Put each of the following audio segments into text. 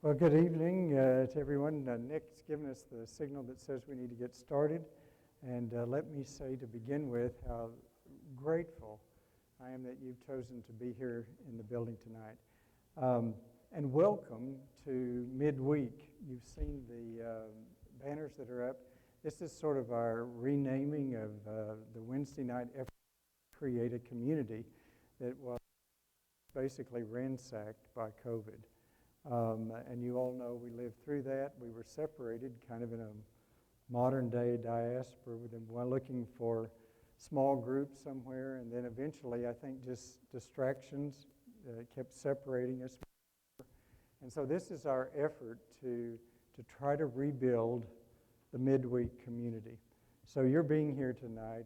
Well, good evening to everyone. Nick's given us the signal that says we need to get started. And let me say to begin with how grateful I am that you've chosen to be here in the building tonight. And welcome to midweek. You've seen the banners that are up. This is sort of our renaming of the Wednesday night effort to create a community that was basically ransacked by COVID. And you all know we lived through that. We were separated kind of in a modern day diaspora with them looking for small groups somewhere, and then eventually I think just distractions kept separating us. And so this is our effort to try to rebuild the midweek community. So your being here tonight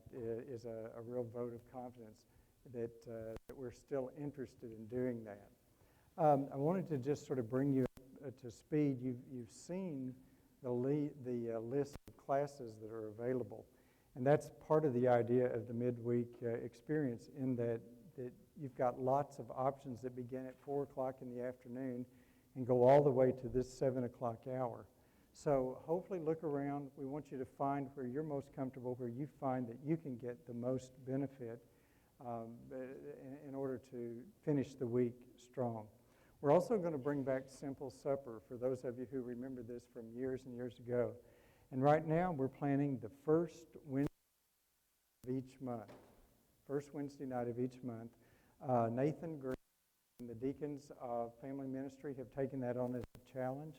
is a real vote of confidence that we're still interested in doing that. I wanted to just sort of bring you up to speed. You've seen the list of classes that are available, and that's part of the idea of the midweek experience, in that you've got lots of options that begin at 4 o'clock in the afternoon and go all the way to this 7 o'clock hour. So hopefully look around. We want you to find where you're most comfortable, where you find that you can get the most benefit in order to finish the week strong. We're also going to bring back Simple Supper for those of you who remember this from years and years ago. And right now we're planning the first Wednesday of each month. First Wednesday night of each month. Nathan Green and the Deacons of Family Ministry have taken that on as a challenge.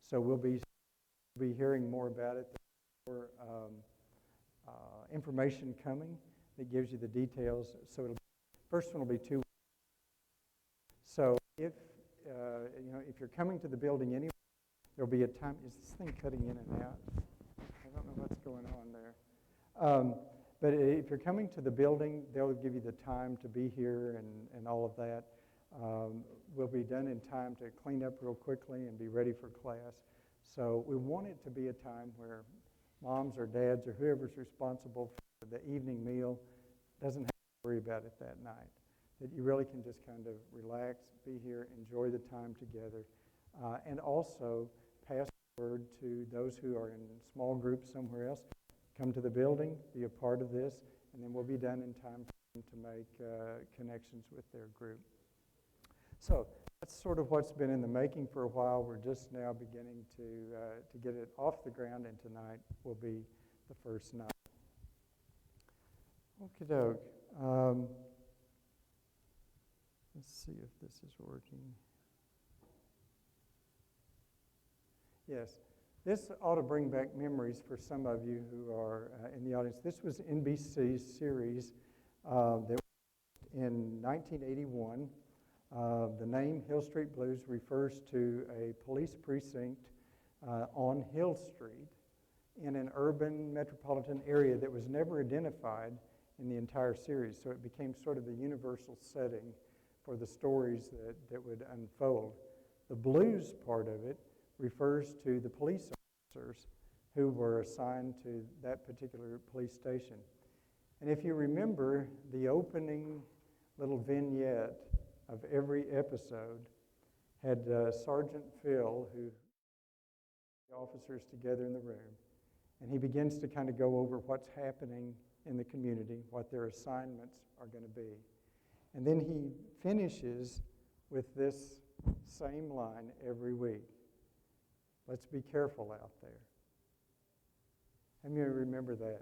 So we'll be hearing more about it. There's more information coming that gives you the details. So first one will be 2 weeks. So if you're coming to the building anyway, there'll be a time. Is this thing cutting in and out? I don't know what's going on there. But if you're coming to the building, they'll give you the time to be here and all of that. We'll be done in time to clean up real quickly and be ready for class. So we want it to be a time where moms or dads or whoever's responsible for the evening meal doesn't have to worry about it that night. That you really can just kind of relax, be here, enjoy the time together, and also pass the word to those who are in small groups somewhere else. Come to the building, be a part of this, and then we'll be done in time for them to make connections with their group. So that's sort of what's been in the making for a while. We're just now beginning to get it off the ground, and tonight will be the first night. Okie doke. Let's see if this is working. Yes, this ought to bring back memories for some of you who are in the audience. This was NBC's series that was in 1981. The name Hill Street Blues refers to a police precinct on Hill Street in an urban metropolitan area that was never identified in the entire series. So it became sort of the universal setting for the stories that would unfold. The blues part of it refers to the police officers who were assigned to that particular police station. And if you remember, the opening little vignette of every episode had Sergeant Phil, who the officers together in the room, and he begins to kind of go over what's happening in the community, what their assignments are going to be. And then he finishes with this same line every week. Let's be careful out there. And you remember that,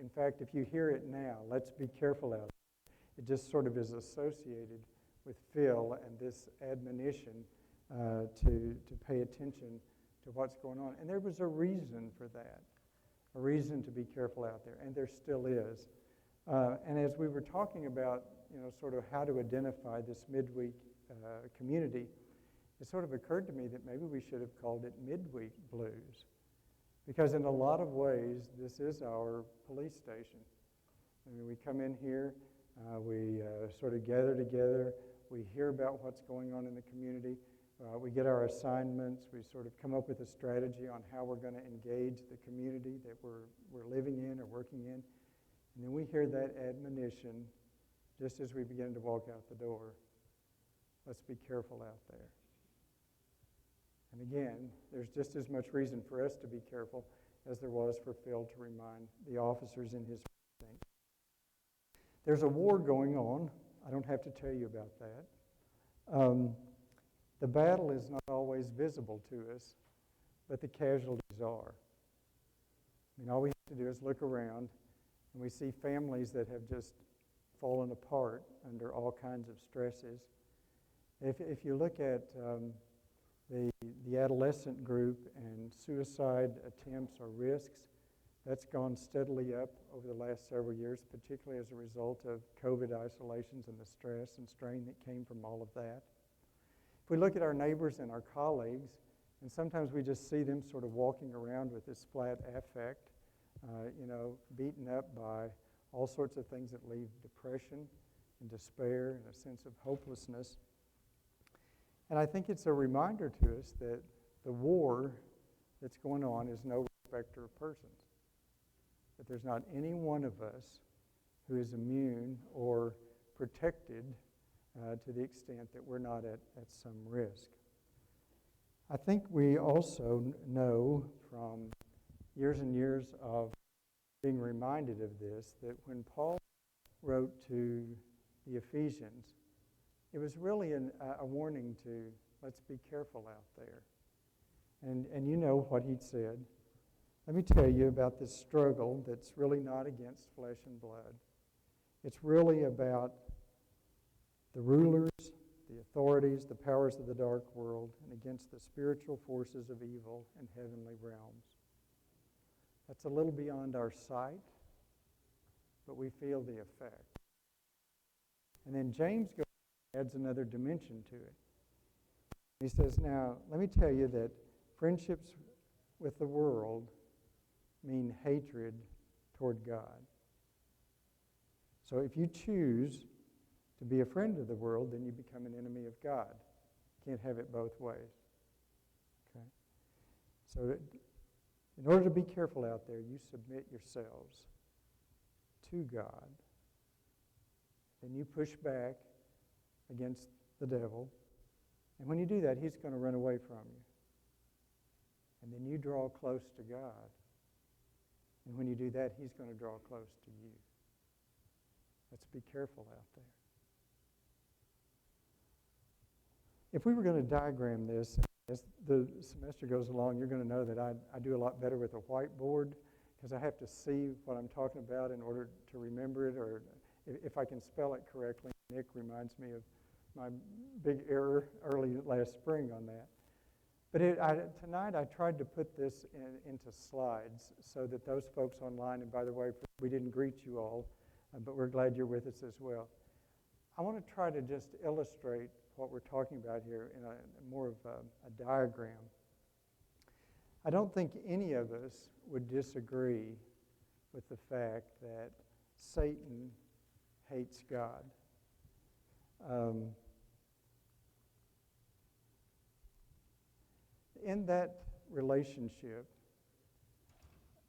In fact, if you hear it now, let's be careful out there. It just sort of is associated with Phil and this admonition to pay attention to what's going on. And there was a reason for that, a reason to be careful out there, and there still is. And as we were talking about, sort of how to identify this midweek community, it sort of occurred to me that maybe we should have called it Midweek Blues. Because in a lot of ways, this is our police station. I mean, we come in here, we sort of gather together, we hear about what's going on in the community, we get our assignments, we sort of come up with a strategy on how we're going to engage the community that we're living in or working in. And then we hear that admonition just as we begin to walk out the door. Let's be careful out there. And again, there's just as much reason for us to be careful as there was for Phil to remind the officers in his precinct. There's a war going on. I don't have to tell you about that. The battle is not always visible to us, but the casualties are. I mean, all we have to do is look around, and we see families that have just fallen apart under all kinds of stresses. If you look at the adolescent group and suicide attempts or risks, that's gone steadily up over the last several years, particularly as a result of COVID isolations and the stress and strain that came from all of that. If we look at our neighbors and our colleagues, and sometimes we just see them sort of walking around with this flat affect, beaten up by all sorts of things that leave depression and despair and a sense of hopelessness. And I think it's a reminder to us that the war that's going on is no respecter of persons. That there's not any one of us who is immune or protected to the extent that we're not at some risk. I think we also know from years and years of being reminded of this that when Paul wrote to the Ephesians, it was really a warning to let's be careful out there. And you know what he'd said. Let me tell you about this struggle that's really not against flesh and blood. It's really about the rulers, the authorities, the powers of the dark world, and against the spiritual forces of evil in heavenly realms. That's a little beyond our sight, but we feel the effect. And then James adds another dimension to it. He says, now, let me tell you that friendships with the world mean hatred toward God. So if you choose to be a friend of the world, then you become an enemy of God. You can't have it both ways. Okay? So in order to be careful out there, you submit yourselves to God. Then you push back against the devil. And when you do that, he's going to run away from you. And then you draw close to God. And when you do that, he's going to draw close to you. Let's be careful out there. If we were going to diagram this, as the semester goes along, you're going to know that I do a lot better with a whiteboard because I have to see what I'm talking about in order to remember it, or if I can spell it correctly. Nick reminds me of my big error early last spring on that. But tonight I tried to put this into slides so that those folks online, and by the way, we didn't greet you all, but we're glad you're with us as well. I want to try to just illustrate what we're talking about here in more of a diagram. I don't think any of us would disagree with the fact that Satan hates God. In that relationship,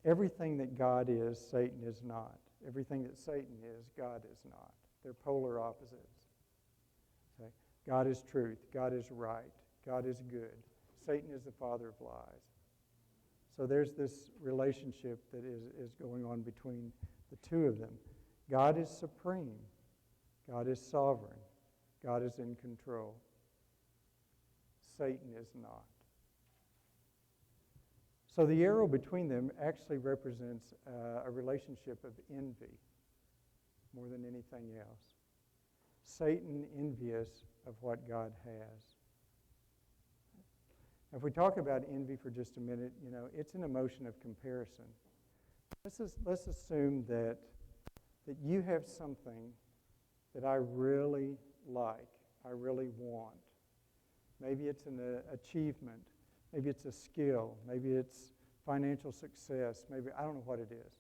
everything that God is, Satan is not. Everything that Satan is, God is not. They're polar opposites. Okay? God is truth. God is right. God is good. Satan is the father of lies. So there's this relationship that is going on between the two of them. God is supreme. God is sovereign. God is in control. Satan is not. So the arrow between them actually represents a relationship of envy more than anything else. Satan envious of what God has. If we talk about envy for just a minute, it's an emotion of comparison. Let's assume that you have something that I really like, I really want. Maybe it's an achievement. Maybe it's a skill. Maybe it's financial success. Maybe, I don't know what it is.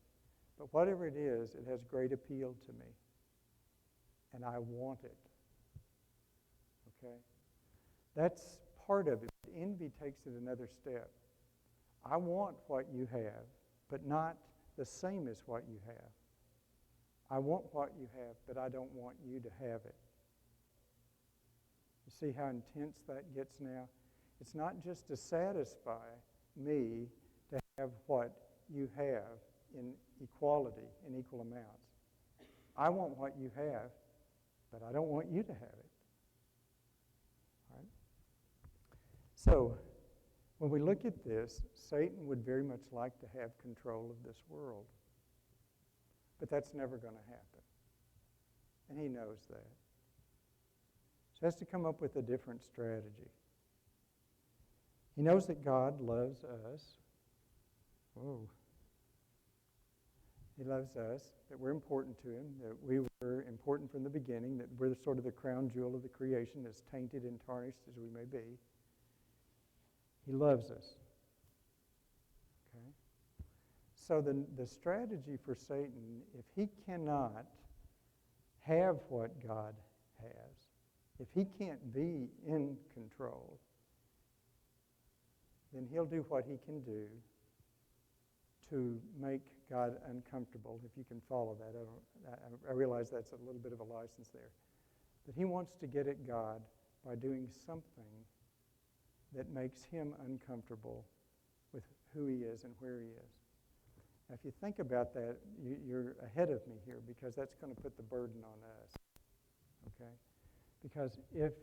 But whatever it is, it has great appeal to me. And I want it. Okay? That's part of it. Envy takes it another step. I want what you have, but not the same as what you have. I want what you have, but I don't want you to have it. You see how intense that gets now? It's not just to satisfy me to have what you have in equality, in equal amounts. I want what you have, but I don't want you to have it. Right? So, when we look at this, Satan would very much like to have control of this world. But that's never going to happen. And he knows that. So he has to come up with a different strategy. He knows that God loves us. Whoa. He loves us, that we're important to him, that we were important from the beginning, that we're sort of the crown jewel of the creation, as tainted and tarnished as we may be. He loves us. Okay? So the strategy for Satan, if he cannot have what God has, if he can't be in control, then he'll do what he can do to make God uncomfortable, if you can follow that. I realize that's a little bit of a license there. But he wants to get at God by doing something that makes him uncomfortable with who he is and where he is. Now, if you think about that, you're ahead of me here, because that's going to put the burden on us. Okay? Because if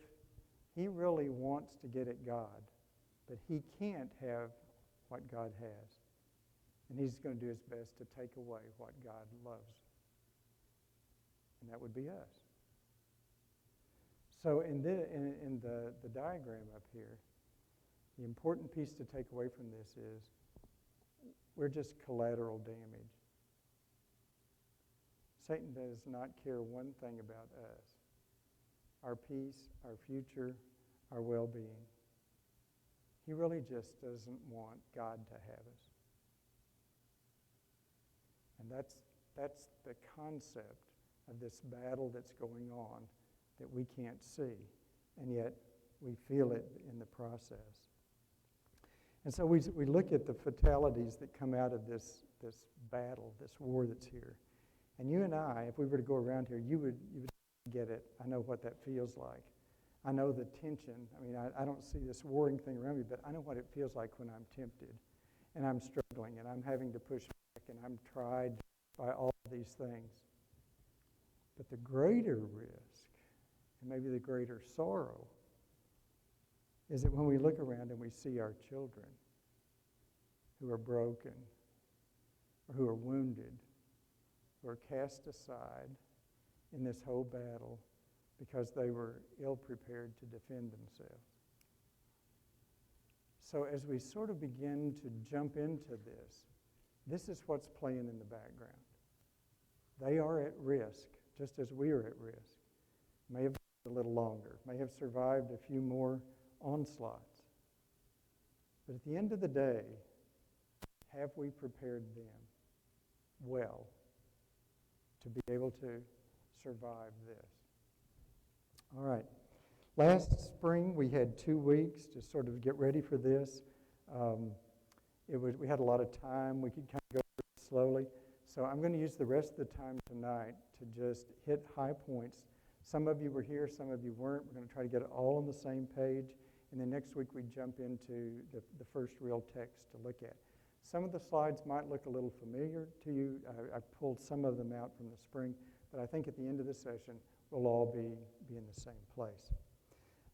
he really wants to get at God, but he can't have what God has, and he's going to do his best to take away what God loves. And that would be us. So in the diagram up here, the important piece to take away from this is we're just collateral damage. Satan does not care one thing about us. Our peace, our future, our well-being. He really just doesn't want God to have us. And that's the concept of this battle that's going on that we can't see, and yet we feel it in the process. And so we look at the fatalities that come out of this battle, this war that's here. And you and I, if we were to go around here, you would get it. I know what that feels like. I know the tension. I mean, I don't see this warring thing around me, but I know what it feels like when I'm tempted and I'm struggling and I'm having to push back and I'm tried by all of these things. But the greater risk, and maybe the greater sorrow, is that when we look around and we see our children who are broken, or who are wounded, who are cast aside in this whole battle because they were ill-prepared to defend themselves. So as we sort of begin to jump into this is what's playing in the background. They are at risk, just as we are at risk. May have lived a little longer, may have survived a few more onslaughts. But at the end of the day, have we prepared them well to be able to survive this? All right. Last spring, we had 2 weeks to sort of get ready for this. We had a lot of time. We could kind of go through it slowly. So I'm going to use the rest of the time tonight to just hit high points. Some of you were here, some of you weren't. We're going to try to get it all on the same page. And then next week we jump into the first real text to look at. Some of the slides might look a little familiar to you. I pulled some of them out from the spring. But I think at the end of the session, we'll all be in the same place.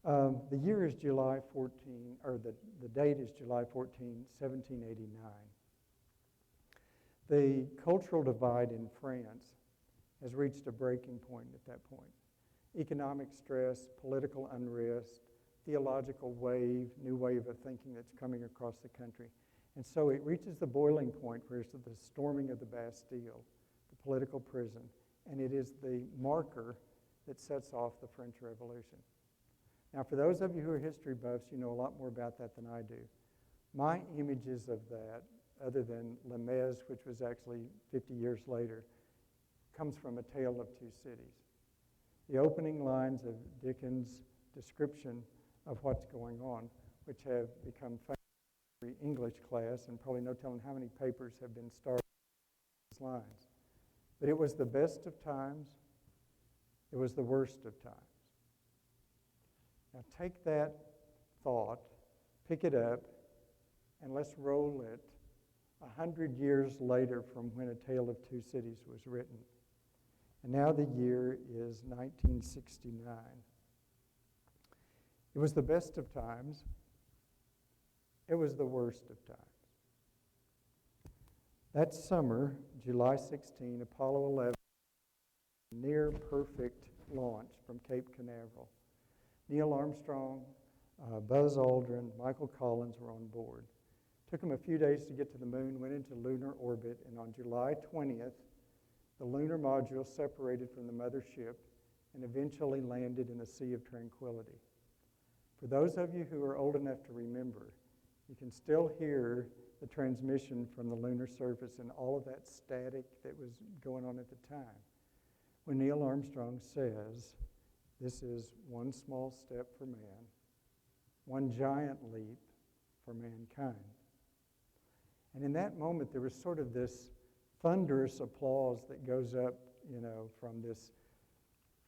The year is July 14, or the date is July 14, 1789. The cultural divide in France has reached a breaking point at that point. Economic stress, political unrest, theological wave, new wave of thinking that's coming across the country. And so it reaches the boiling point where it's the storming of the Bastille, the political prison, and it is the marker that sets off the French Revolution. Now, for those of you who are history buffs, you know a lot more about that than I do. My images of that, other than Les Mis, which was actually 50 years later, comes from A Tale of Two Cities. The opening lines of Dickens' description of what's going on, which have become famous in every English class, and probably no telling how many papers have been started on these lines. But it was the best of times. It was the worst of times. Now take that thought pick it up, and let's roll it 100 years later from when A Tale of Two Cities was written. And now the year is 1969. It was the best of times. It was the worst of times. That summer, July 16, Apollo 11, near perfect launch from Cape Canaveral. Neil Armstrong, Buzz Aldrin, Michael Collins were on board. Took them a few days to get to the moon, went into lunar orbit, and on July 20th, the lunar module separated from the mothership and eventually landed in the Sea of Tranquility. For those of you who are old enough to remember, you can still hear the transmission from the lunar surface and all of that static that was going on at the time. When Neil Armstrong says, "This is one small step for man, one giant leap for mankind." And in that moment, there was sort of this thunderous applause that goes up, from this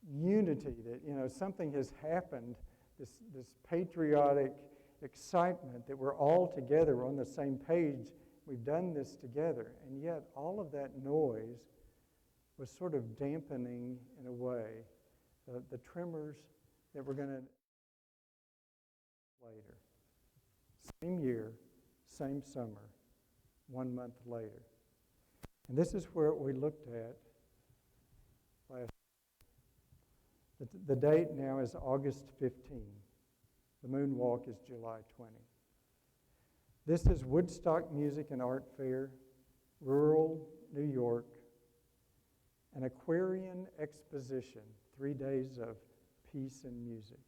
unity that, something has happened, this patriotic excitement that we're all together, we're on the same page, we've done this together. And yet all of that noise was sort of dampening, in a way, the tremors that we're going to later. Same year, same summer, 1 month later. And this is where we looked at last. The date now is August 15. The moonwalk is July 20. This is Woodstock Music and Art Fair, rural New York, an Aquarian exposition, 3 days of peace and music.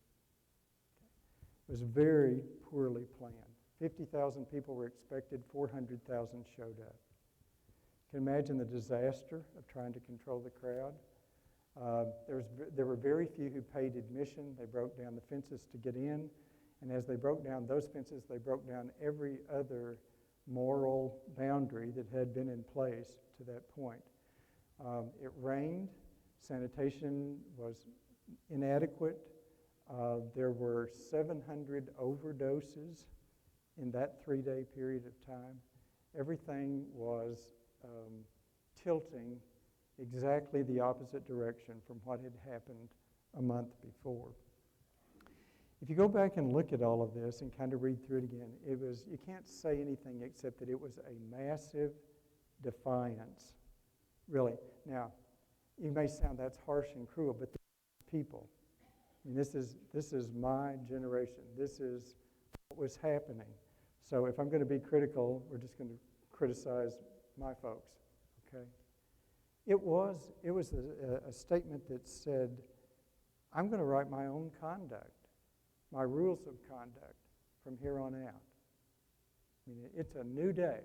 It was very poorly planned. 50,000 people were expected, 400,000 showed up. You can imagine the disaster of trying to control the crowd. There were very few who paid admission. They broke down the fences to get in. And as they broke down those fences, they broke down every other moral boundary that had been in place to that point. It rained. Sanitation was inadequate. There were 700 overdoses in that 3-day period of time. Everything was tilting exactly the opposite direction from what had happened a month before. If you go back and look at all of this and kind of read through it again, you can't say anything except that it was a massive defiance, really. Now, it may sound that's harsh and cruel, but people. I mean, this is my generation. This is what was happening. So if I'm going to be critical, we're just going to criticize my folks, okay? It was a statement that said, I'm going to write my own conduct, my rules of conduct from here on out. I mean, it's a new day,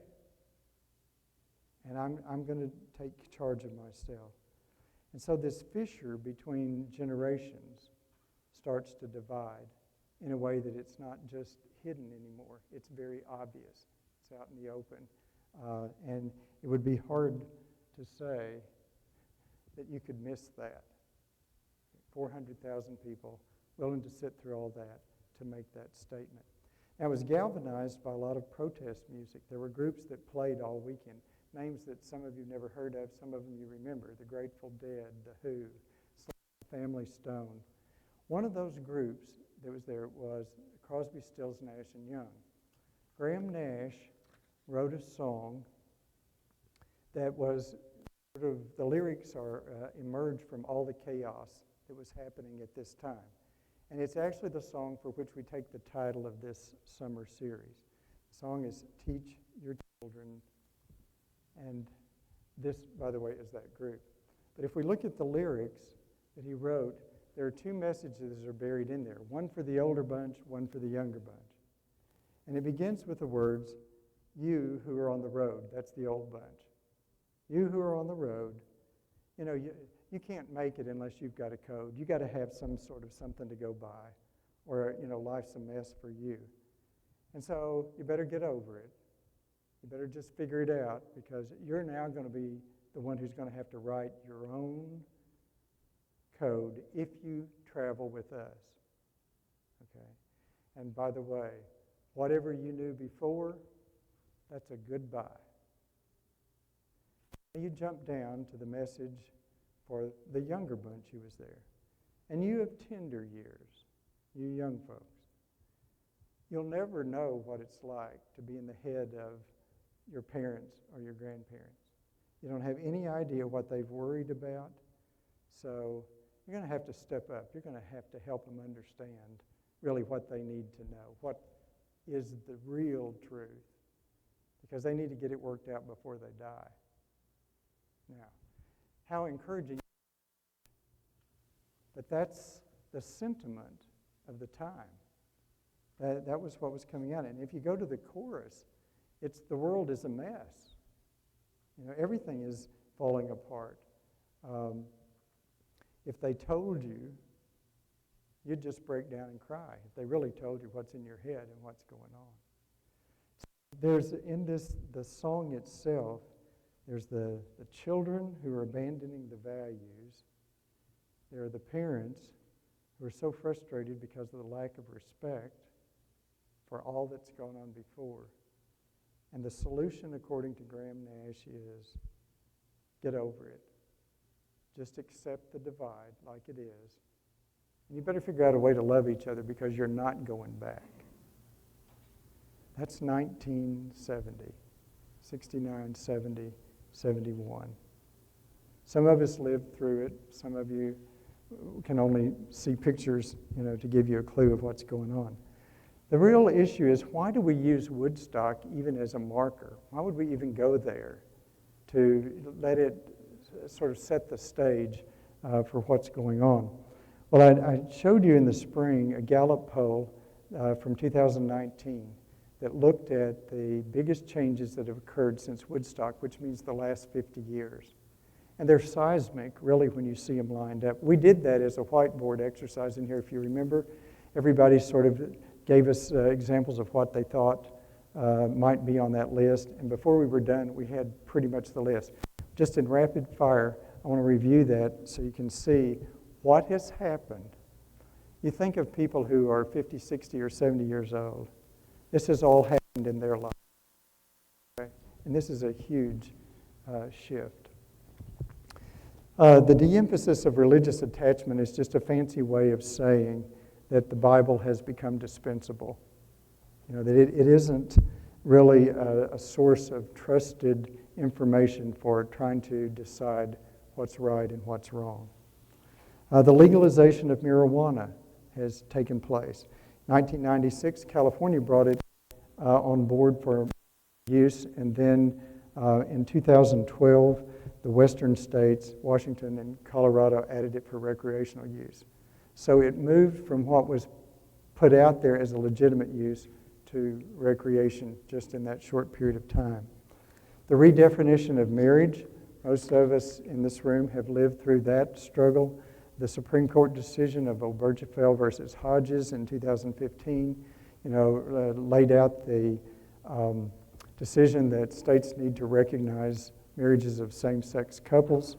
and I'm going to take charge of myself. And so this fissure between generations starts to divide in a way that it's not just hidden anymore. It's very obvious. It's out in the open. And it would be hard to say that you could miss that. 400,000 people willing to sit through all that to make that statement. Now, it was galvanized by a lot of protest music. There were groups that played all weekend, names that some of you never heard of, some of them you remember, the Grateful Dead, the Who, Family Stone. One of those groups that was there was Crosby, Stills, Nash & Young. Graham Nash wrote a song that was sort of, the lyrics are emerged from all the chaos that was happening at this time. And it's actually the song for which we take the title of this summer series. The song is Teach Your Children, and this, by the way, is that group. But if we look at the lyrics that he wrote, there are two messages that are buried in there, one for the older bunch, one for the younger bunch. And it begins with the words, you who are on the road. That's the old bunch. You who are on the road, you can't make it unless you've got a code. You got to have some sort of something to go by, or life's a mess for you. And so you better get over it. You better just figure it out, because you're now going to be the one who's going to have to write your own code if you travel with us. Okay? And by the way, Whatever you knew before, that's a goodbye. You jump down to the message for the younger bunch who was there. And you have tender years, you young folks. You'll never know what it's like to be in the head of your parents or your grandparents. You don't have any idea what they've worried about. So you're going to have to step up. You're going to have to help them understand really what they need to know, what is the real truth, because they need to get it worked out before they die. Now, how encouraging. But that's the sentiment of the time. That was what was coming out. And if you go to the chorus, it's the world is a mess. You know, everything is falling apart. If they told you, you'd just break down and cry. If they really told you what's in your head and what's going on. There's in the song itself, there's the children who are abandoning the values. There are the parents who are so frustrated because of the lack of respect for all that's gone on before. And the solution, according to Graham Nash, is get over it. Just accept the divide like it is. And you better figure out a way to love each other because you're not going back. That's 1970, 69, 70, 71. Some of us lived through it. Some of you can only see pictures, to give you a clue of what's going on. The real issue is, why do we use Woodstock even as a marker? Why would we even go there to let it sort of set the stage for what's going on? Well, I showed you in the spring a Gallup poll from 2019 that looked at the biggest changes that have occurred since Woodstock, which means the last 50 years. And they're seismic, really, when you see them lined up. We did that as a whiteboard exercise in here, if you remember. Everybody sort of gave us examples of what they thought might be on that list. And before we were done, we had pretty much the list. Just in rapid fire, I want to review that so you can see what has happened. You think of people who are 50, 60, or 70 years old. This has all happened in their life. Okay? And this is a huge shift. The de-emphasis of religious attachment is just a fancy way of saying that the Bible has become dispensable. That it isn't really a source of trusted information for trying to decide what's right and what's wrong. The legalization of marijuana has taken place. 1996, California brought it on board for use, and then in 2012, the western states, Washington and Colorado, added it for recreational use. So it moved from what was put out there as a legitimate use to recreation just in that short period of time. The redefinition of marriage, most of us in this room have lived through that struggle. The Supreme Court decision of Obergefell versus Hodges in 2015, laid out the decision that states need to recognize marriages of same-sex couples.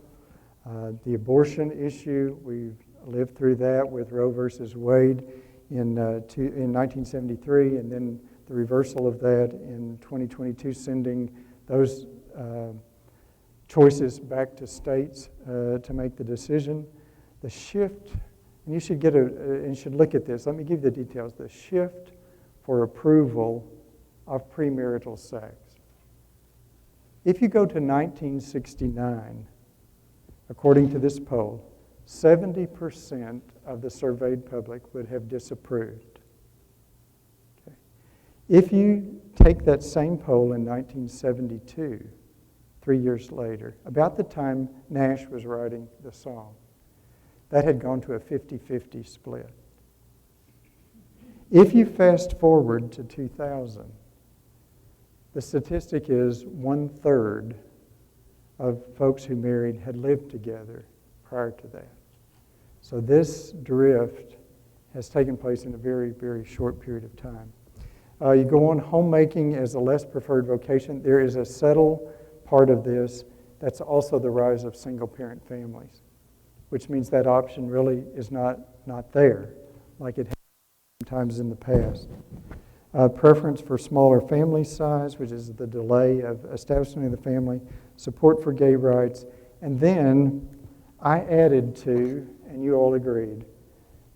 The abortion issue, we've lived through that with Roe versus Wade in 1973, and then the reversal of that in 2022, sending those choices back to states to make the decision. The shift, and you should look at this. Let me give you the details. The shift for approval of premarital sex. If you go to 1969, according to this poll, 70% of the surveyed public would have disapproved. Okay. If you take that same poll in 1972, 3 years later, about the time Nash was writing the song, that had gone to a 50-50 split. If you fast forward to 2000, the statistic is 1/3 of folks who married had lived together prior to that. So this drift has taken place in a very, very short period of time. You go on, homemaking as a less preferred vocation. There is a subtle part of this that's also the rise of single-parent families, which means that option really is not there like it has sometimes in the past. preference for smaller family size, which is the delay of establishing the family, support for gay rights, and then I added to, and you all agreed,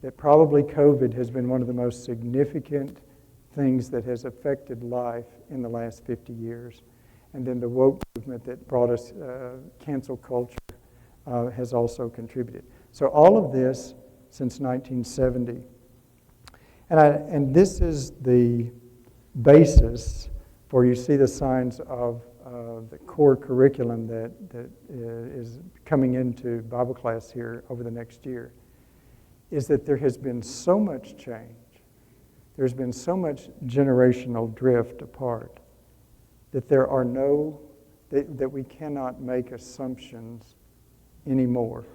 that probably COVID has been one of the most significant things that has affected life in the last 50 years. And then the woke movement that brought us cancel culture has also contributed. So all of this since 1970. And this is the basis for, you see the signs of the core curriculum that is coming into Bible class here over the next year, is that there has been so much change, there's been so much generational drift apart, that there are that we cannot make assumptions anymore,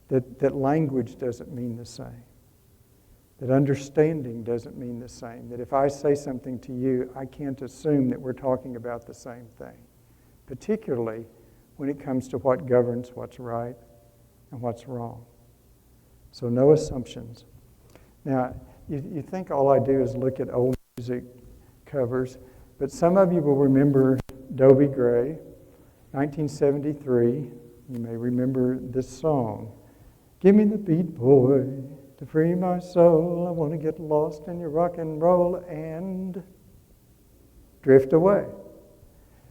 that language doesn't mean the same, that understanding doesn't mean the same, that if I say something to you, I can't assume that we're talking about the same thing, particularly when it comes to what governs what's right and what's wrong. So no assumptions. Now, you think all I do is look at old music covers, but some of you will remember Dobie Gray, 1973. You may remember this song. Give me the beat, boy, to free my soul. I want to get lost in your rock and roll and drift away.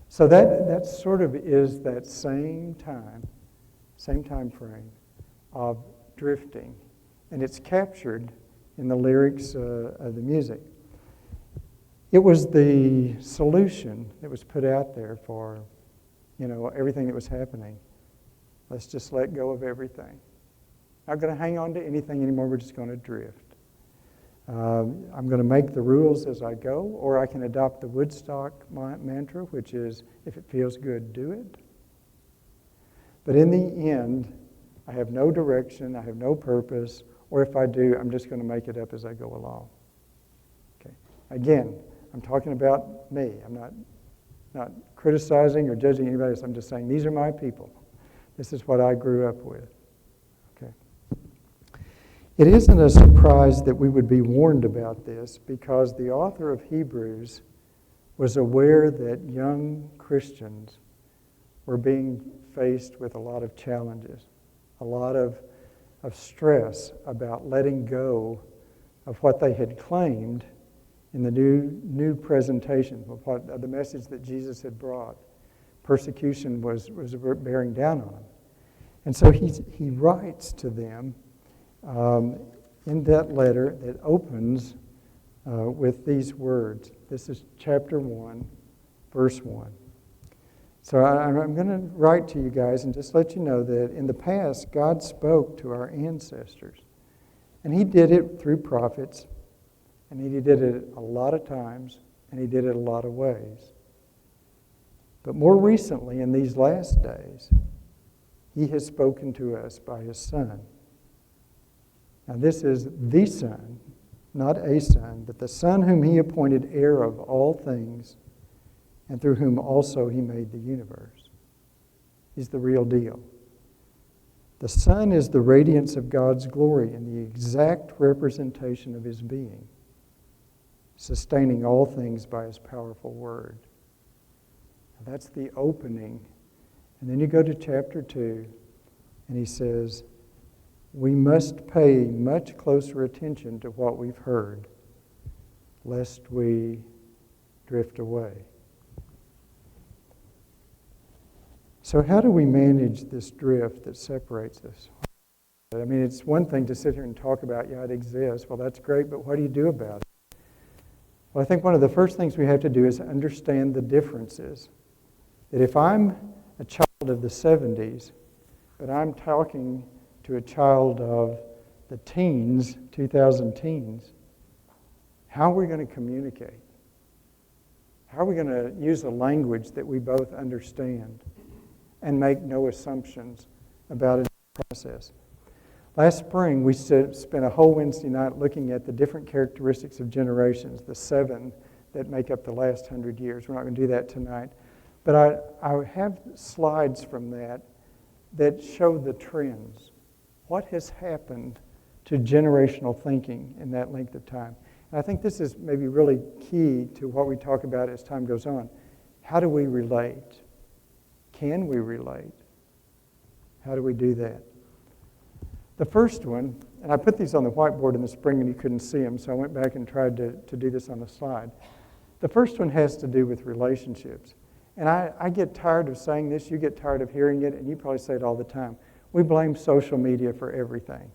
So that sort of is that same time frame of drifting. And it's captured in the lyrics of the music. It was the solution that was put out there for, everything that was happening. Let's just let go of everything. Not going to hang on to anything anymore. We're just going to drift. I'm going to make the rules as I go, or I can adopt the Woodstock mantra, which is, if it feels good, do it. But in the end, I have no direction, I have no purpose, or if I do, I'm just going to make it up as I go along. Okay. Again, I'm talking about me. I'm not criticizing or judging anybody else. I'm just saying these are my people. This is what I grew up with. Okay. It isn't a surprise that we would be warned about this, because the author of Hebrews was aware that young Christians were being faced with a lot of challenges, a lot of stress about letting go of what they had claimed in the new presentation of the message that Jesus had brought. Persecution was bearing down on them. And so he writes to them in that letter that opens with these words. This is chapter 1, verse 1. So I'm going to write to you guys and just let you know that in the past, God spoke to our ancestors. And he did it through prophets, and he did it a lot of times, and he did it a lot of ways. But more recently, in these last days, he has spoken to us by his Son. Now this is the Son, not a son, but the Son whom he appointed heir of all things, and through whom also he made the universe. He's the real deal. The Son is the radiance of God's glory and the exact representation of his being, sustaining all things by his powerful word. Now that's the opening. And then you go to chapter 2, and he says, we must pay much closer attention to what we've heard, lest we drift away. So how do we manage this drift that separates us? I mean, it's one thing to sit here and talk about, yeah, it exists. Well, that's great, but what do you do about it? Well, I think one of the first things we have to do is understand the differences. That if I'm a child of the 70s, but I'm talking to a child of the teens, 2000 teens, how are we going to communicate? How are we going to use a language that we both understand and make no assumptions about its process? Last spring, we spent a whole Wednesday night looking at the different characteristics of generations, the 7 that make up the last 100 years. We're not going to do that tonight. But I have slides from that show the trends. What has happened to generational thinking in that length of time? And I think this is maybe really key to what we talk about as time goes on. How do we relate? Can we relate? How do we do that? The first one, and I put these on the whiteboard in the spring and you couldn't see them, so I went back and tried to do this on the slide. The first one has to do with relationships. And I get tired of saying this, you get tired of hearing it, and you probably say it all the time. We blame social media for everything.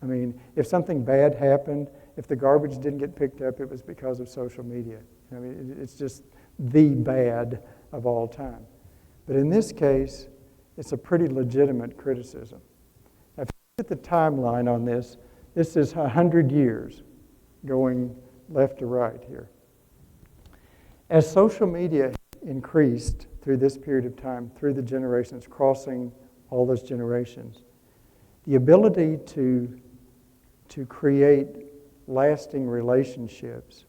I mean, if something bad happened, if the garbage didn't get picked up, it was because of social media. I mean, it's just the bad of all time. But in this case, it's a pretty legitimate criticism. Now, if you look at the timeline on this, this is 100 years going left to right here. As social media increased through this period of time, through the generations, crossing all those generations, the ability to create lasting relationships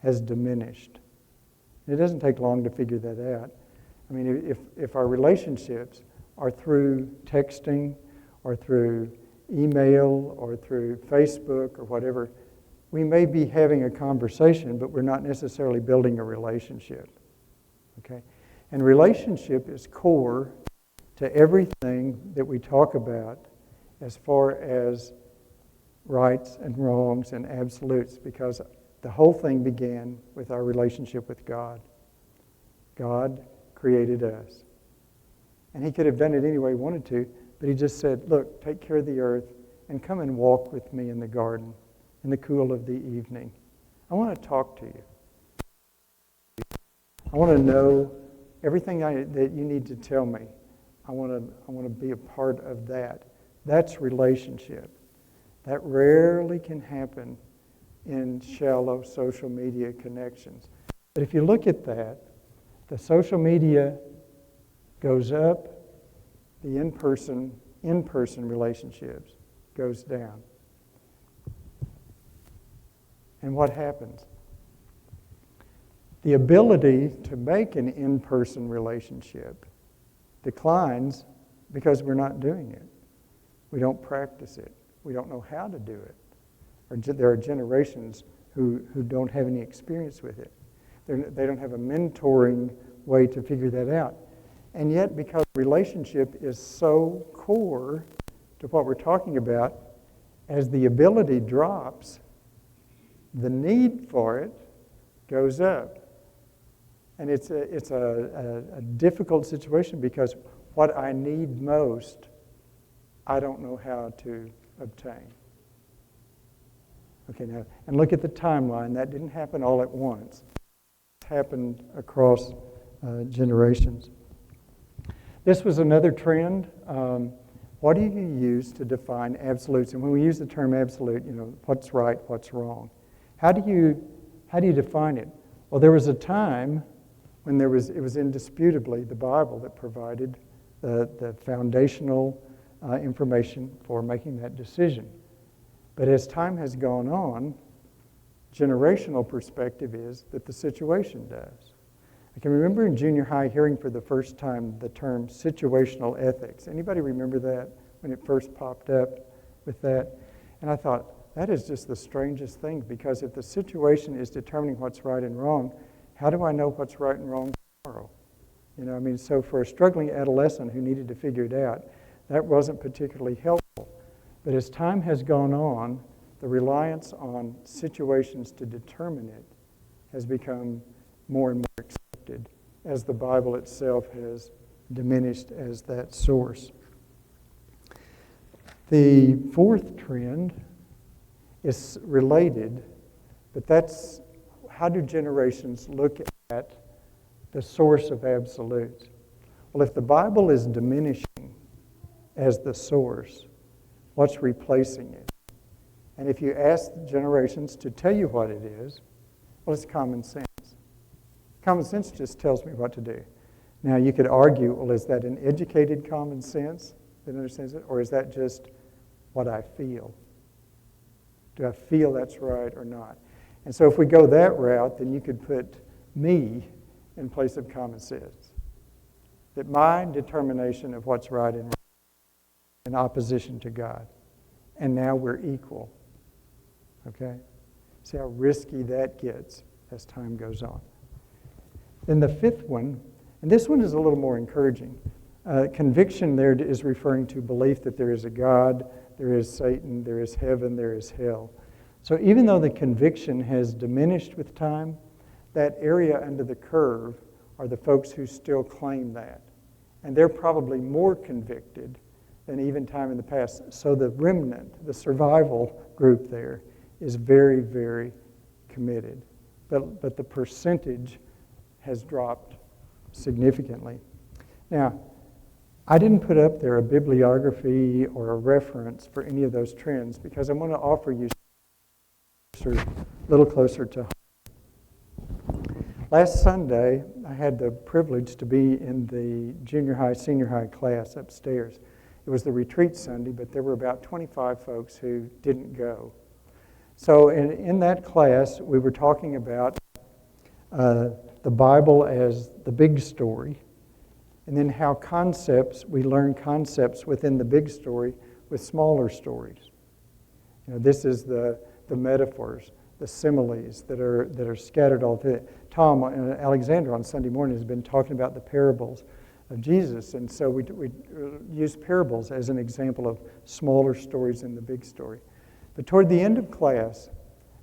has diminished. And it doesn't take long to figure that out. I mean, if our relationships are through texting or through email or through Facebook or whatever, we may be having a conversation, but we're not necessarily building a relationship. Okay? And relationship is core to everything that we talk about as far as rights and wrongs and absolutes, because the whole thing began with our relationship with God. God created us. And he could have done it any way he wanted to, but he just said, look, take care of the earth and come and walk with me in the garden in the cool of the evening. I want to talk to you. I want to know everything that you need to tell me. I want to be a part of that. That's relationship. That rarely can happen in shallow social media connections. But if you look at that, the social media goes up, the in-person relationships goes down. And what happens? The ability to make an in-person relationship declines because we're not doing it. We don't practice it. We don't know how to do it. Or there are generations who don't have any experience with it. They don't have a mentoring way to figure that out. And yet, because relationship is so core to what we're talking about, as the ability drops, the need for it goes up. And it's a difficult situation because what I need most, I don't know how to obtain. Okay, now, and look at the timeline. That didn't happen all at once. It happened across generations. This was another trend. What do you use to define absolutes? And when we use the term absolute, what's right, what's wrong? How do you define it? Well, there was a time when it was indisputably the Bible that provided the foundational information for making that decision. But as time has gone on, generational perspective is that the situation does. I can remember in junior high hearing for the first time the term situational ethics. Anybody remember that when it first popped up with that? And I thought, that is just the strangest thing, because if the situation is determining what's right and wrong, how do I know what's right and wrong tomorrow? So for a struggling adolescent who needed to figure it out, that wasn't particularly helpful. But as time has gone on, the reliance on situations to determine it has become more and more accepted as the Bible itself has diminished as that source. The fourth trend is related, but that's how do generations look at the source of absolutes? Well, if the Bible is diminishing as the source, what's replacing it? And if you ask generations to tell you what it is, well, it's common sense. Common sense just tells me what to do. Now, you could argue, well, is that an educated common sense that understands it? Or is that just what I feel? Do I feel that's right or not? And so if we go that route, then you could put me in place of common sense. That my determination of what's right and wrong in opposition to God. And now we're equal. Okay? See how risky that gets as time goes on. Then the fifth one, and this one is a little more encouraging. Conviction there is referring to belief that there is a God, there is Satan, there is heaven, there is hell. So even though the conviction has diminished with time, that area under the curve are the folks who still claim that. And they're probably more convicted than even time in the past. So the remnant, the survival group there, is very, very committed. But the percentage has dropped significantly. Now, I didn't put up there a bibliography or a reference for any of those trends because I want to offer you a little closer to home. Last Sunday, I had the privilege to be in the junior high, senior high class upstairs. It was the retreat Sunday, but there were about 25 folks who didn't go. So in that class, we were talking about the Bible as the big story, and then how we learn concepts within the big story with smaller stories. This is the metaphors, the similes that are scattered all through it. Tom Alexander on Sunday morning has been talking about the parables of Jesus, and so we use parables as an example of smaller stories in the big story. But toward the end of class,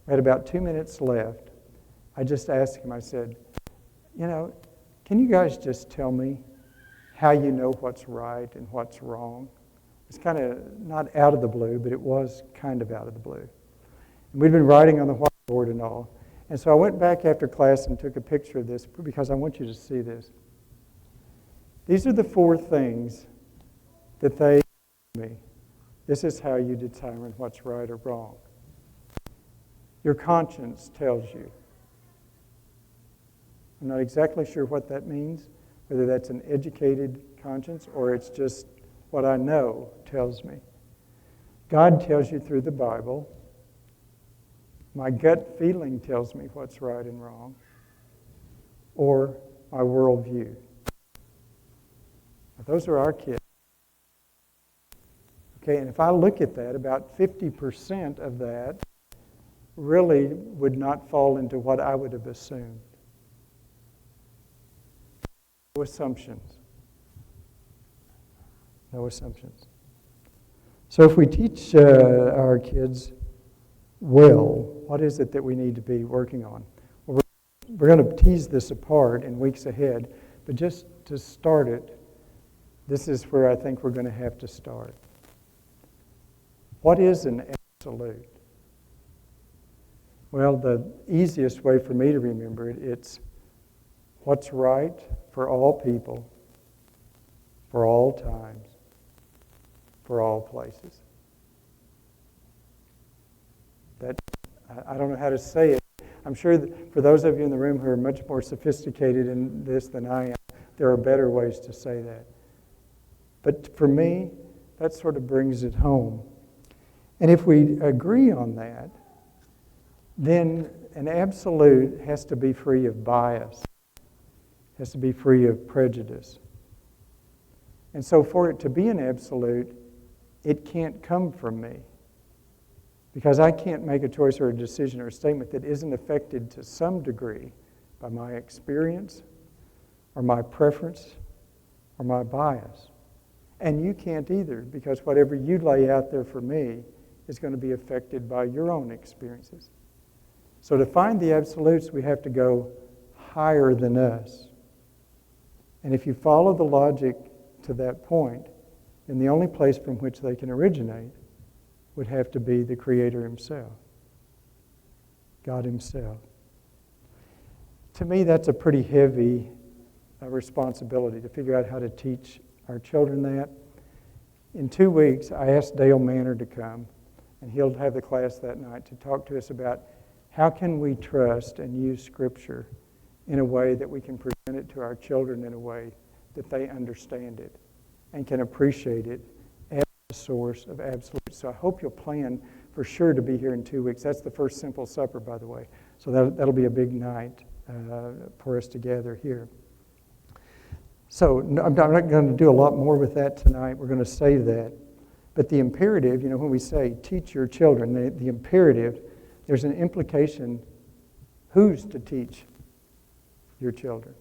I had about 2 minutes left. I just asked him, I said, can you guys just tell me how you know what's right and what's wrong? It's kind of not out of the blue, but it was kind of out of the blue. And we'd been writing on the whiteboard and all. And so I went back after class and took a picture of this because I want you to see this. These are the 4 things that they told me. This is how you determine what's right or wrong. Your conscience tells you. I'm not exactly sure what that means, whether that's an educated conscience or it's just what I know tells me. God tells you through the Bible. My gut feeling tells me what's right and wrong, or my worldview. Now, those are our kids. Okay, and if I look at that, about 50% of that really would not fall into what I would have assumed. No assumptions. No assumptions. So if we teach our kids well, what is it that we need to be working on? Well, we're going to tease this apart in weeks ahead, but just to start it, this is where I think we're going to have to start. What is an absolute? Well, the easiest way for me to remember it, it's what's right for all people, for all times, for all places. That, I don't know how to say it. I'm sure that for those of you in the room who are much more sophisticated in this than I am, there are better ways to say that. But for me, that sort of brings it home. And if we agree on that, then an absolute has to be free of bias, has to be free of prejudice. And so for it to be an absolute, it can't come from me. Because I can't make a choice or a decision or a statement that isn't affected to some degree by my experience or my preference or my bias. And you can't either, because whatever you lay out there for me is going to be affected by your own experiences. So to find the absolutes, we have to go higher than us. And if you follow the logic to that point, then the only place from which they can originate would have to be the Creator Himself, God Himself. To me, that's a pretty heavy responsibility to figure out how to teach our children that. In 2 weeks, I asked Dale Manor to come, and he'll have the class that night to talk to us about how can we trust and use Scripture in a way that we can present it to our children in a way that they understand it and can appreciate it as a source of absolute. So I hope you'll plan for sure to be here in 2 weeks. That's the first Simple Supper, by the way. So that'll be a big night for us to gather here. So I'm not going to do a lot more with that tonight. We're going to save that. But the imperative, when we say teach your children, the imperative there's an implication who's to teach your children.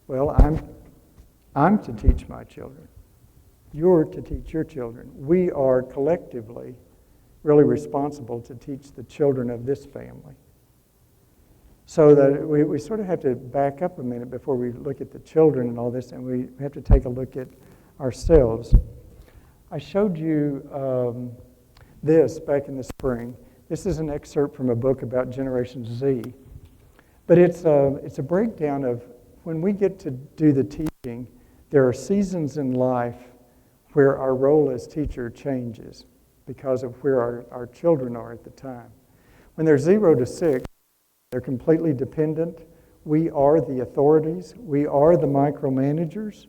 Well, I'm to teach my children. You're to teach your children. We are collectively really responsible to teach the children of this family. So that we sort of have to back up a minute before we look at the children and all this, and we have to take a look at ourselves. I showed you this back in the spring. This is an excerpt from a book about Generation Z. But it's a breakdown of when we get to do the teaching, there are seasons in life where our role as teacher changes because of where our children are at the time. When they're 0 to 6, they're completely dependent. We are the authorities. We are the micromanagers.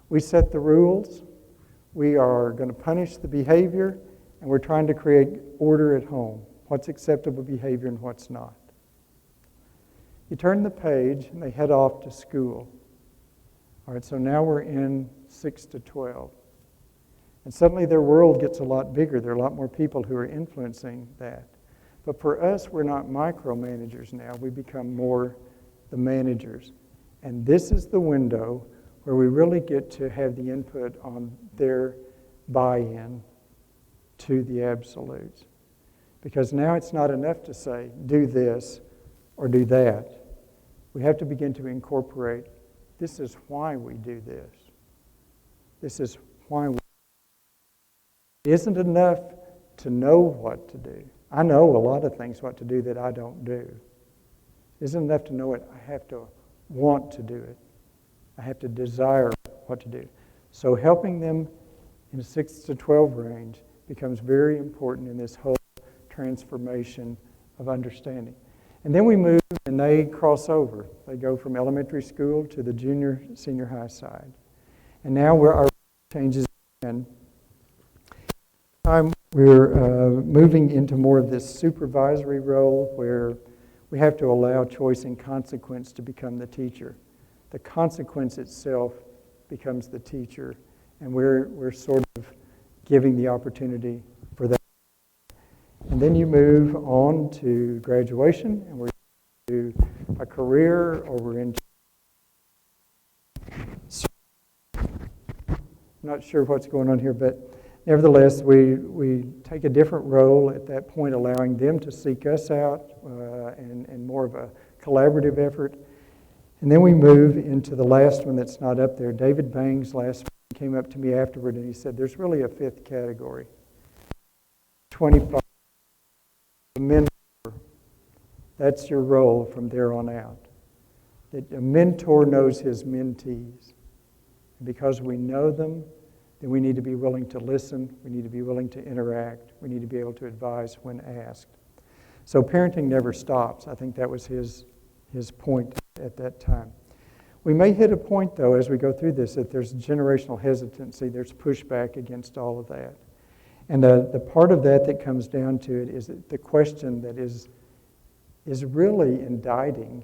We set the rules. We are going to punish the behavior, and we're trying to create order at home. What's acceptable behavior and what's not. You turn the page, and they head off to school. All right, so now we're in 6 to 12. And suddenly their world gets a lot bigger. There are a lot more people who are influencing that. But for us, we're not micromanagers now. We become more the managers. And this is the window where we really get to have the input on their buy-in to the absolutes. Because now it's not enough to say, do this or do that. We have to begin to incorporate, this is why we do this. This is why we. It isn't enough to know what to do. I know a lot of things what to do that I don't do. It isn't enough to know it. I have to want to do it. I have to desire what to do. So helping them in the 6 to 12 range becomes very important in this whole transformation of understanding. And then we move and they cross over. They go from elementary school to the junior, senior high side. And now our changes again. We're moving into more of this supervisory role where we have to allow choice and consequence to become the teacher. The consequence itself becomes the teacher, and we're sort of giving the opportunity for that. And then you move on to graduation, and we're into a career, or we're into. I'm not sure what's going on here, but nevertheless, we take a different role at that point, allowing them to seek us out and more of a collaborative effort. And then we move into the last one that's not up there. David Bangs last week came up to me afterward and he said, there's really a fifth category. 25, a mentor. That's your role from there on out. That a mentor knows his mentees. And because we know them, then we need to be willing to listen, we need to be willing to interact, we need to be able to advise when asked. So parenting never stops. I think that was his point at that time. We may hit a point, though, as we go through this, that there's generational hesitancy, there's pushback against all of that. And the part of that comes down to it is the question that is really indicting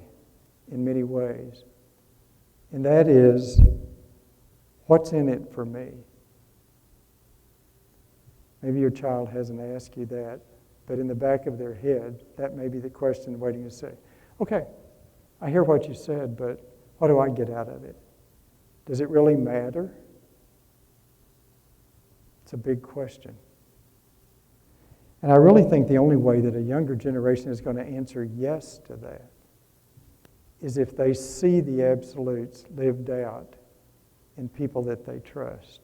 in many ways. And that is, what's in it for me? Maybe your child hasn't asked you that, but in the back of their head, that may be the question waiting to say, okay, I hear what you said, but what do I get out of it? Does it really matter? It's a big question. And I really think the only way that a younger generation is going to answer yes to that is if they see the absolutes lived out in people that they trust.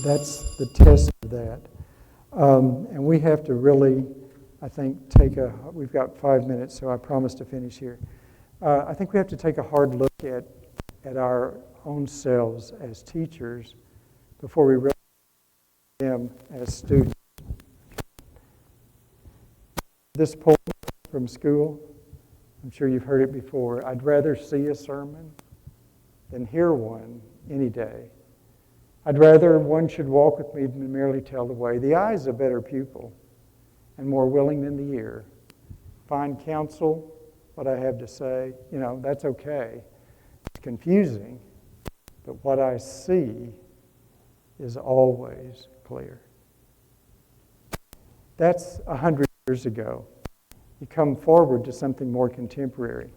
That's the test of that. And we have to really, I think, we've got 5 minutes, so I promise to finish here. I think we have to take a hard look at our own selves as teachers before we realize them as students. This poem from school, I'm sure you've heard it before. I'd rather see a sermon than hear one any day. I'd rather one should walk with me than merely tell the way. The eye is a better pupil and more willing than the ear. Find counsel, what I have to say, that's okay. It's confusing, but what I see is always clear. That's 100 years ago. You come forward to something more contemporary.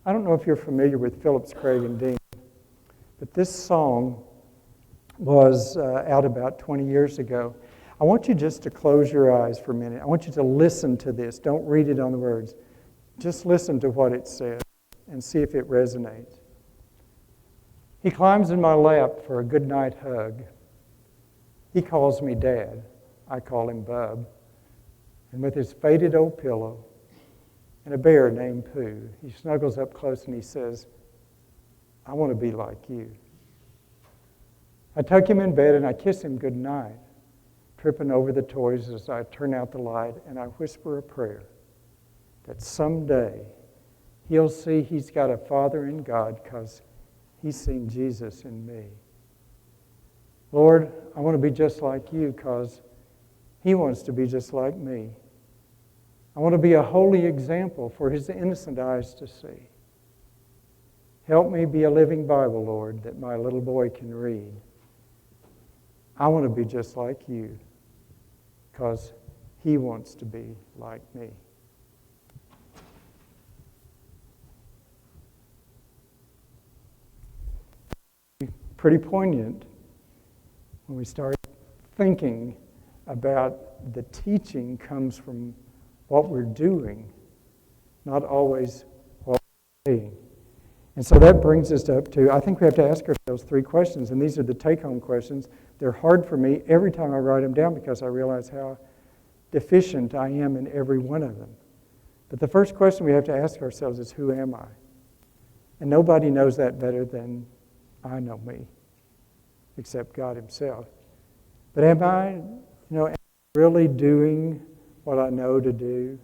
I don't know if you're familiar with Phillips, Craig, and Dean, but this song was out about 20 years ago. I want you just to close your eyes for a minute. I want you to listen to this. Don't read it on the words. Just listen to what it says and see if it resonates. He climbs in my lap for a goodnight hug. He calls me Dad. I call him Bub. And with his faded old pillow and a bear named Pooh, he snuggles up close and he says, I want to be like you. I tuck him in bed and I kiss him goodnight, tripping over the toys as I turn out the light, and I whisper a prayer that someday he'll see he's got a father in God because he's seen Jesus in me. Lord, I want to be just like you because he wants to be just like me. I want to be a holy example for his innocent eyes to see. Help me be a living Bible, Lord, that my little boy can read. I want to be just like you because he wants to be like me. Pretty poignant when we start thinking about the teaching comes from what we're doing, not always what we're saying. And so that brings us up to, I think we have to ask ourselves 3 questions, and these are the take-home questions. They're hard for me every time I write them down because I realize how deficient I am in every one of them. But the first question we have to ask ourselves is, who am I? And nobody knows that better than I know me, except God himself. But am I really doing what I know to do?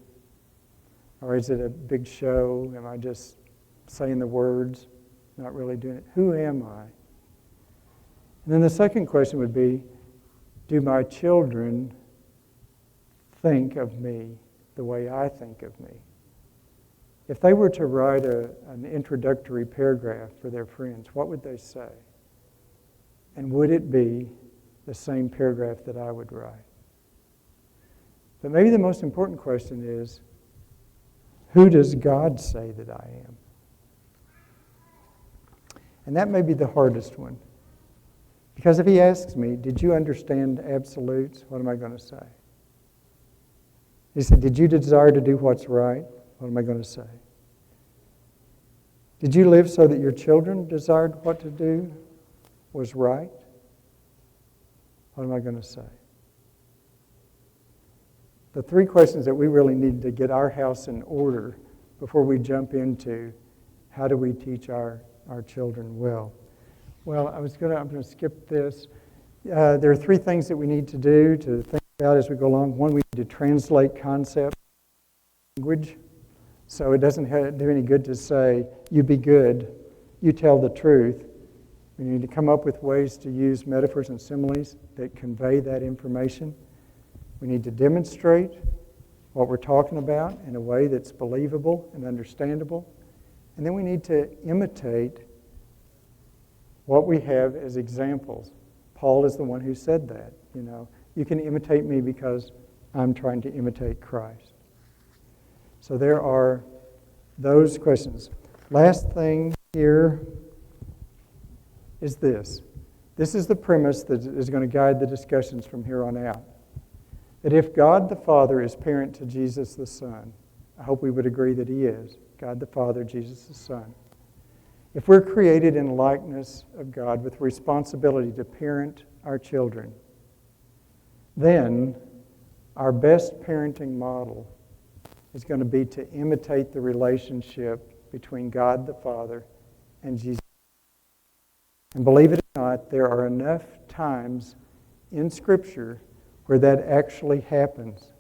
Or is it a big show? Am I just saying the words, not really doing it? Who am I? And then the second question would be, do my children think of me the way I think of me? If they were to write an introductory paragraph for their friends, what would they say? And would it be the same paragraph that I would write? But maybe the most important question is, who does God say that I am? And that may be the hardest one. Because if he asks me, did you understand absolutes? What am I going to say? He said, did you desire to do what's right? What am I going to say? Did you live so that your children desired what to do was right? What am I going to say? The 3 questions that we really need to get our house in order before we jump into how do we teach our children well. Well, I'm going to skip this. There are 3 things that we need to do to think about as we go along. One, we need to translate concept language. So it doesn't do any good to say, you be good, you tell the truth. We need to come up with ways to use metaphors and similes that convey that information. We need to demonstrate what we're talking about in a way that's believable and understandable. And then we need to imitate what we have as examples. Paul is the one who said that. You can imitate me because I'm trying to imitate Christ. So there are those questions. Last thing here is this. This is the premise that is going to guide the discussions from here on out. That if God the Father is parent to Jesus the Son, I hope we would agree that he is, God the Father, Jesus the Son. If we're created in likeness of God with responsibility to parent our children, then our best parenting model is going to be to imitate the relationship between God the Father and Jesus. And believe it or not, there are enough times in Scripture where that actually happens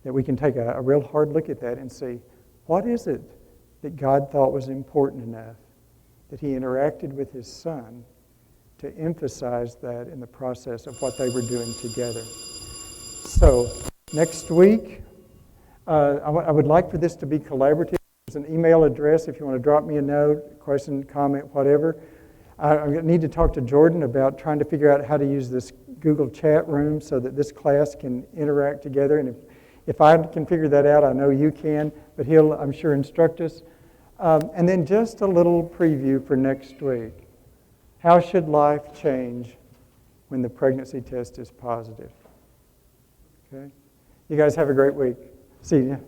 that we can take a real hard look at that and see, what is it that God thought was important enough that he interacted with his Son to emphasize that in the process of what they were doing together. So next week, I would like for this to be collaborative. There's an email address if you want to drop me a note, question, comment, whatever. I need to talk to Jordan about trying to figure out how to use this Google chat room so that this class can interact together. And If I can figure that out, I know you can, but he'll, I'm sure, instruct us. And then just a little preview for next week. How should life change when the pregnancy test is positive? Okay? You guys have a great week. See you.